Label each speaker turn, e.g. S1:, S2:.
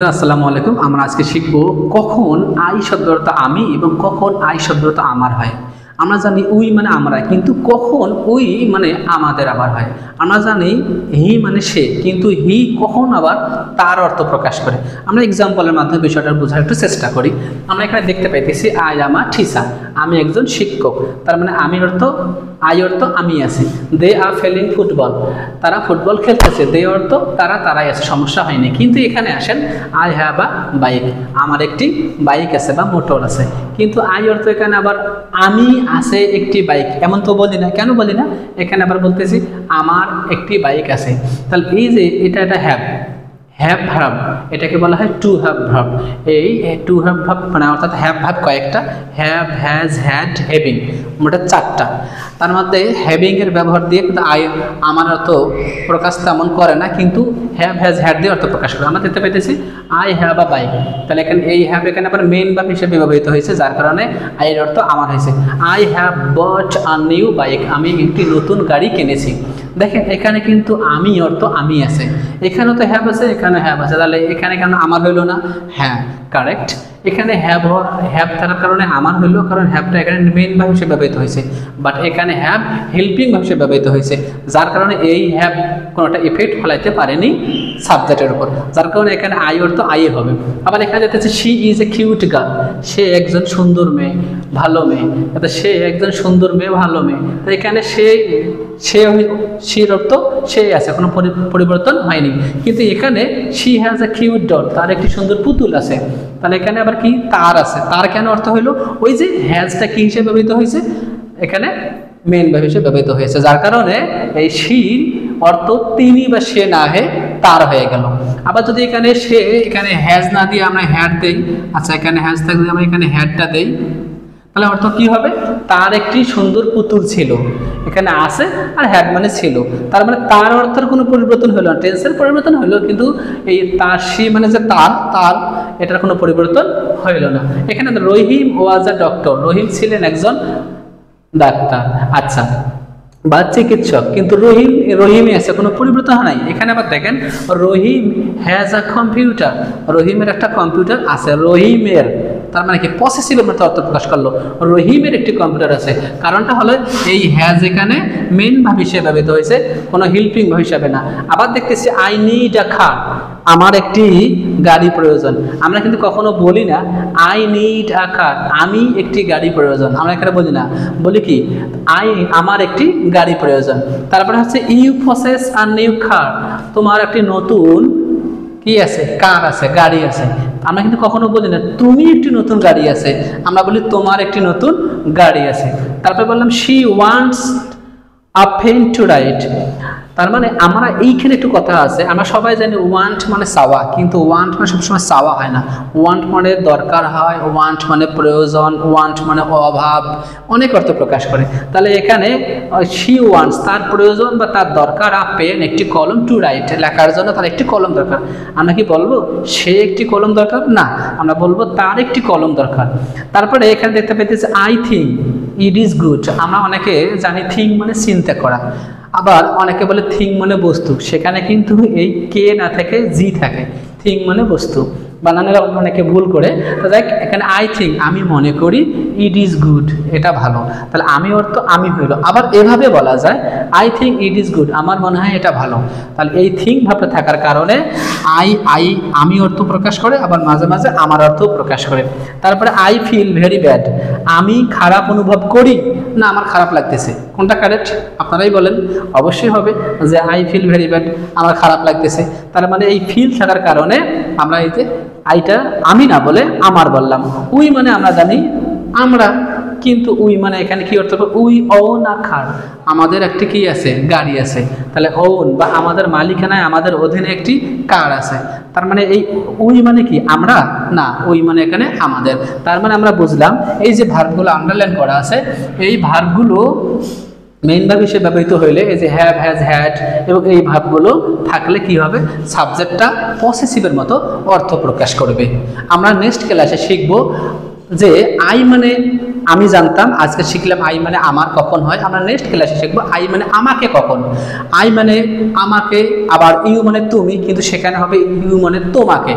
S1: আসসালামু আলাইকুম। আমরা আজকে শিখব কখন আই শব্দটা আমি এবং কখন আই শব্দটা আমার হয়। আমরা জানি উই মানে আমরা, কিন্তু কখন উই মানে আমাদের আবার হয়। আমরা জানি হি মানে সে, কিন্তু হি কখন আবার তার অর্থ প্রকাশ করে। আমরা এক্সাম্পলের মাধ্যমে বিষয়টা বোঝার একটু চেষ্টা করি। আমরা এখানে দেখতে পাইতেছি আই এম আ টিচার, আমি একজন শিক্ষক। তার মানে আমি অর্থ আই অর্থ আমি আছি। দে আর প্লেইং ফুটবল, তারা ফুটবল খেলতেছে। দে অর্থ তারাই আছে, সমস্যা হয়নি। কিন্তু এখানে আসেন আই হ্যাভ আ বাইক, আমার একটি বাইক আছে বা মোটর আছে। কিন্তু আই অর্থ এখানে আবার আমি আছে একটি বাইক, এমন তো বলি না। কেন বলি না? এখানে আবার বলতেছি আমার একটি বাইক আছে। তাহলে এই যে এটা হ্যাভ ভার্ব, এটাকে বলা হয় টু হ্যাভ ভার্ব। এই টু হ্যাভ ভার্ব মানে অর্থাৎ হ্যাভ ভার্ব কয়েকটা, হ্যাভ, হ্যাজ, হ্যাড, হ্যাভিং, মোট চারটা। তার মধ্যে হ্যাভিং এর ব্যবহার দিয়ে কিন্তু আমার অর্থ প্রকাশ তেমন করে না, কিন্তু হ্যাভ, হ্যাজ, হ্যাড দিয়ে অর্থ প্রকাশ করে। আমরা দেখতে পাইতেছি আই হ্যাভ আ বাইক, তাহলে এখানে এই হ্যাভ এখানে আবার মেইন ভার্ব হিসেবে ব্যবহৃত হয়েছে, যার কারণে আই এর অর্থ আমার হয়েছে। I have bought a new bike, আমি একটি নতুন গাড়ি কিনেছি। দেখেন এখানে কিন্তু আমি অর্থ আমি আছে, এখানেও তো হ্যাভ আছে, এখানে হ্যাভ আছে, তাহলে এখানে কেন আমার হইল না? হ্যাঁ, কারেক্ট। এখানে হ্যাভ থাকার কারণে আমার হইলো, কারণ হ্যাভটা এখানে মেইন ভার্ব হিসেবে ব্যবহৃত হয়েছে, বাট এখানে হ্যাভ হেল্পিং ভার্ব হিসেবে ব্যবহৃত হয়েছে, যার কারণে এই হ্যাভ কোনোটা ইফেক্ট ফলাইতে পারেনি সাবজেক্টের উপর, যার কারণে এখানে আই অর্থ আই হবে। আবার এখানে দেখতেছে she is a cute girl, সে একজন সুন্দর মেয়ে, ভালো মেয়ে। সে একজন সুন্দর মেয়ে, ভালো মেয়ে, তো এখানে শির অর্থ সে আছে, কোনো পরিবর্তন হয়নি। কিন্তু এখানে she has a cute doll, তার একটি সুন্দর পুতুল আছে। তাহলে এখানে আবার কি তার আছে, তার কেন অর্থ হইলো? ওই যে হ্যাজটা কি হিসেবে ব্যবহৃত হয়েছে, এখানে মেইন ভার্ব হিসেবে ব্যবহৃত হয়েছে, যার কারণে এই শির অর্থ তিনি বা সে না হয়ে তার হয়ে গেল। আবার যদি এখানে হ্যাজ না দিয়ে আমরা হ্যাড দেই, আচ্ছা এখানে হ্যাজ থাকলে আমরা এখানে হ্যাডটা দেই, তাহলে অর্থ কি হবে? তার একটি সুন্দর পুতুল ছিল, এখানে আছে আর হ্যাড মানে ছিল, তার মানে তার অর্থের কোনো পরিবর্তন হলো না, টেন্সের পরিবর্তন হলো, কিন্তু এই তার সে মানে যে তার এটার কোনো পরিবর্তন হইল না। এখানে রহিম ওয়াজ আ ডক্টর, রহিম ছিলেন একজন ডাক্তার, আচ্ছা, বা চিকিৎসক, কিন্তু রহিমে আছে, কোনো পরিবর্তন হয় নাই। এখানে আবার দেখেন রহিম হ্যাজ আ কম্পিউটার, রহিমের একটা কম্পিউটার আছে, রহিমের, তার মানে কি পসেসিভের মতো অর্থ প্রকাশ করলো, রহিমের একটি কম্পিউটার আছে। কারণটা হলো এই হ্যাজ এখানে মেইন ভার্ব হিসেবে ব্যবহৃত হয়েছে, কোনো হেল্পিং ভার্ব হিসেবে না। আবার দেখতেছি আই নিড আ কার, আমার একটি গাড়ি প্রয়োজন। আমরা কিন্তু কখনো বলি না আই নিড আ কার, আমি একটি গাড়ি প্রয়োজন, আমরা এখানে বলি না, বলি কি আমার একটি গাড়ি প্রয়োজন। তারপরে হচ্ছে you possess a new car, তোমার একটি নতুন কি আছে, কার আছে, গাড়ি আছে। আমরা কিন্তু কখনো বলি না তুমি একটি নতুন গাড়ি আছে, আমরা বলি তোমার একটি নতুন গাড়ি আছে। তারপরে বললাম she wants a pen to write, তার মানে আমরা এইখানে একটু কথা আছে, আমরা সবাই জানি ওয়ান্ট মানে চাওয়া, কিন্তু ওয়ান্ট মানে সবসময় চাওয়া হয় না, ওয়ান্ট মানে দরকার হয়, ওয়ান্ট মানে প্রয়োজন, ওয়ান্ট মানে অভাব, অনেক অর্থ প্রকাশ করে। তাহলে এখানে শি ওয়ান্টস, তার প্রয়োজন বা তার দরকার, আ পেন একটি কলম, টু রাইট লেখার জন্য তার একটি কলম দরকার। আমরা কি বলবো সে একটি কলম দরকার? না, আমরা বলবো তার একটি কলম দরকার। তারপরে এখানে দেখতে পেতেছি I think it is good, আমরা অনেকে জানি থিঙ্ক মানে চিন্তা করা, আবার অনেকে বলে থিঙ্ক মানে বস্তু, সেখানে কিন্তু এই কে না থেকে জি থাকে, থিঙ্ক মানে বস্তু, বানানোর অনেকে ভুল করে। তো দেখ এখানে আই থিঙ্ক আমি মনে করি, ইট ইজ গুড এটা ভালো, তাহলে আমি অর্থ আমি হইল। আবার এভাবে বলা যায় I think it is good, আমার মনে হয় এটা ভালো, তাহলে এই থিঙ্ক ভাবটা থাকার কারণে আমি অর্থ প্রকাশ করে, আবার মাঝে মাঝে আমার অর্থ প্রকাশ করে। তারপরে আই ফিল ভেরি ব্যাড, আমি খারাপ অনুভব করি, না আমার খারাপ লাগতেছে, কোনটা কারেক্ট আপনারাই বলেন? অবশ্যই হবে যে আই ফিল ভেরি ব্যাড, আমার খারাপ লাগতেছে। তার মানে এই ফিল থাকার কারণে আমরা এই যে আইটা আমি না বলে আমার বললাম। উই মানে আমরা জানি আমরা, কিন্তু উই মানে এখানে কি অর্থ? উই ওন আ কার, আমাদের একটি কি আছে, গাড়ি আছে। তাহলে ওন বা আমাদের মালিকানায়, আমাদের অধীনে একটি কার আছে। তার মানে এই উই মানে কি আমরা না, উই মানে এখানে আমাদের। তার মানে আমরা বুঝলাম এই যে ভার্বগুলো আন্ডারলাইন করা আছে, এই ভার্বগুলো মেইন ভার্ব হিসেবে ব্যবহৃত হইলে এই যে হ্যাভ, হ্যাজ, হ্যাড এবং এই ভার্বগুলো থাকলে কি হবে, সাবজেক্টটা পসেসিভের মতো অর্থ প্রকাশ করবে। আমরা নেক্সট ক্লাসে শিখব যে আই মানে আমি জানতাম, আজকে শিখলাম আই মানে আমার কখন হয়। আমরা নেক্সট ক্লাসে শিখবো আই মানে আমাকে কখন। আই মানে আমাকে, আবার ইউ মানে তুমি, কিন্তু সেখানে হবে ইউ মানে তোমাকে।